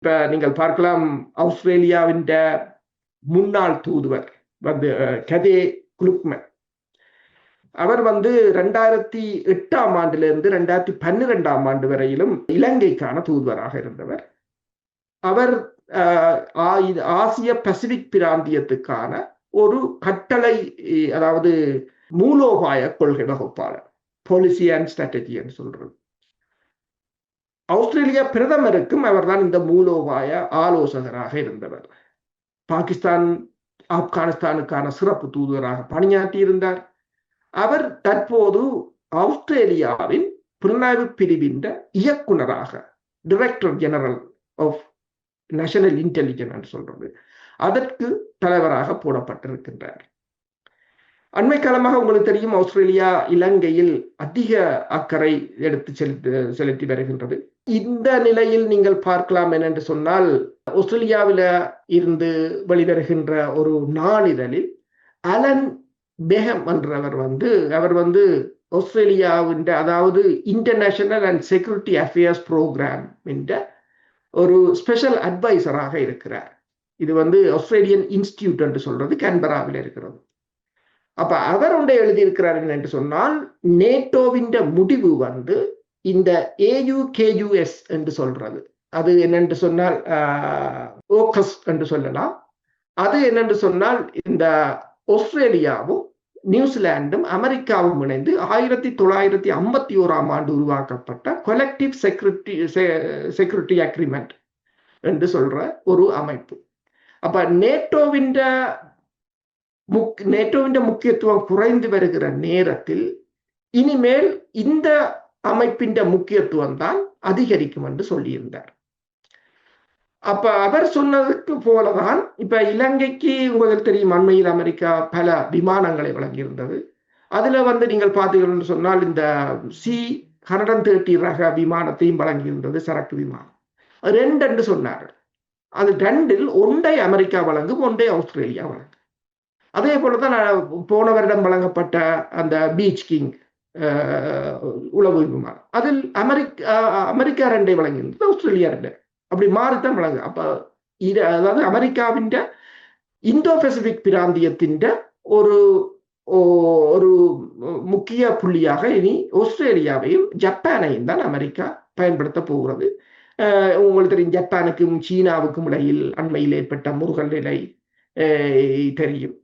இப்ப நீங்கள் பார்க்கலாம் ஆஸ்திரேலியாவின் முன்னாள் தூதுவர் வந்து கதே குலுக்மன். அவர் வந்து 2008ஆம் ஆண்டிலிருந்து 2012ஆம் ஆண்டு வரையிலும் இலங்கைக்கான தூதுவராக இருந்தவர். அவர் ஆசிய பசிபிக் பிராந்தியத்துக்கான ஒரு கட்டளை, அதாவது மூலோபாய கொள்கை வகுப்பாளர், பாலிசி அண்ட் ஸ்ட்ராட்டஜி என்று சொல்றது. ஆஸ்திரேலியா பிரதமருக்கும் அவர்தான் இந்த மூலோபாய ஆலோசகராக இருந்தவர். பாகிஸ்தான் ஆப்கானிஸ்தானுக்கான சிறப்பு தூதுவராக பணியாற்றி இருந்தார். அவர் தற்போது ஆஸ்திரேலியாவின் புலனாய்வு பிரிவின் இயக்குனராக, director general of national intelligence சொல்றது, அதற்கு தலைவராக போடப்பட்டிருக்கின்றார். அண்மை காலமாக உங்களுக்கு தெரியும், ஆஸ்திரேலியா இலங்கையில் அதிக அக்கறை எடுத்து செலுத்தி வருகின்றது. இந்த நிலையில் நீங்கள் பார்க்கலாம் என்னென்று சொன்னால், ஆஸ்திரேலியாவில இருந்து வெளிவருகின்ற ஒரு நாளிதழில் அலன் பேகம் என்றவர் அவர் ஆஸ்திரேலியாவின், அதாவது international and security affairs programme என்ற ஒரு ஸ்பெஷல் அட்வைசராக இருக்கிறார். இது ஆஸ்திரேலியன் இன்ஸ்டிடியூட் என்று சொல்றது கேன்பராவில் இருக்கிறது. அப்ப அவர் ஒன்றை எழுதியிருக்கிறார் என்று சொன்னால், நேட்டோவின் முடிவு இந்த AUKUS என்று சொல்றது, அது என்னென்று சொன்னால் ஓகஸ் என்று சொல்லலாம். அது என்னென்று சொன்னால், இந்த ஆஸ்திரேலியாவும் நியூசிலாண்டும் அமெரிக்காவும் இணைந்து 1951ஆம் ஆண்டு உருவாக்கப்பட்ட கொலெக்டிவ் செக்யூரிட்டி அக்ரிமெண்ட் என்று சொல்ற ஒரு அமைப்பு. அப்ப நேட்டோவின் முக்கியத்துவம் குறைந்து வருகிற நேரத்தில் இனிமேல் இந்த அமைப்பின் முக்கியத்துவம் தான் அதிகரிக்கும் என்று சொல்லியிருந்தார். அப்ப அவர் சொன்னதுக்கு போலதான் இப்ப இலங்கைக்கு உங்களுக்கு தெரியும், அண்மையில் அமெரிக்கா பல விமானங்களை வழங்கியிருந்தது. அதுல நீங்கள் பார்த்தீங்கன்னு சொன்னால், இந்த C-130 ரக விமானத்தையும் வழங்கியிருந்தது, சரக்கு விமானம். 2 என்று சொன்னார். அது 2இல் ஒன்றை அமெரிக்கா வழங்கும், ஒன்றை ஆஸ்திரேலியா வழங்கும். அதே போலதான் போன வருடம் வழங்கப்பட்ட அந்த பீச் கிங் உளவு விமானம், அதில் அமெரிக்கா 2 வழங்கியிருந்தது, ஆஸ்திரேலியா 2. அப்படி மாறித்தான் வழங்கு. அப்ப அதாவது அமெரிக்காவின் இந்தோ பசிபிக் பிராந்தியத்தின் ஒரு ஒரு முக்கிய புள்ளியாக இனி ஆஸ்திரேலியாவையும் ஜப்பானையும் தான் அமெரிக்கா பயன்படுத்த போகிறது. உங்களுக்கு தெரியும், ஜப்பானுக்கும் சீனாவுக்கும் இடையில் அண்மையில் ஏற்பட்ட முருகல் நிலை தெரியும்.